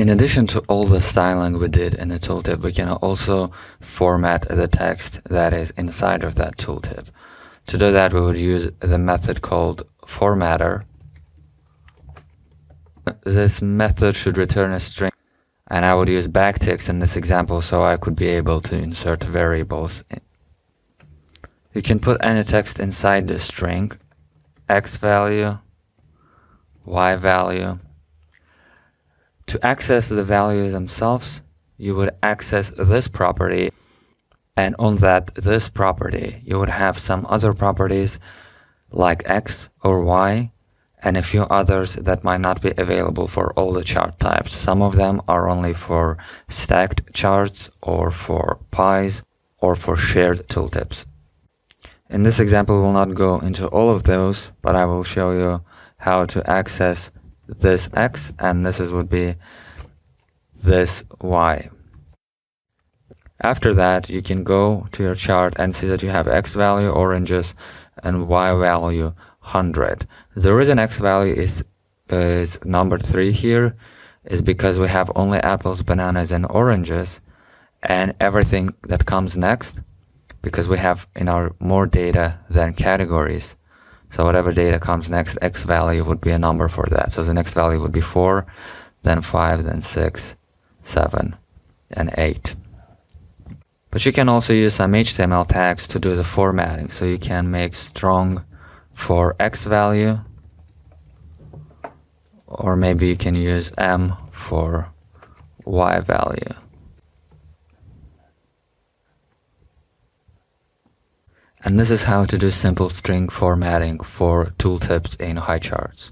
In addition to all the styling we did in the tooltip, we can also format the text that is inside of that tooltip. To do that, we would use the method called formatter. This method should return a string, and I would use backticks in this example so I could be able to insert variables. You can put any text inside the string, x value, y value. To access the values themselves, you would access this property, and on this property you would have some other properties like x or y, and a few others that might not be available for all the chart types. Some of them are only for stacked charts or for pies or for shared tooltips. In this example, we will not go into all of those, but I will show you how to access this x, and would be this y. After that, you can go to your chart and see that you have x value oranges and y value 100. The reason x value is number 3 here is because we have only apples, bananas, and oranges, and everything that comes next, because we have in our more data than categories. So whatever data comes next, x value would be a number for that. So the next value would be 4, then 5, then 6, 7, and 8. But you can also use some HTML tags to do the formatting. So you can make strong for x value, or maybe you can use m for y value. And this is how to do simple string formatting for tooltips in Highcharts.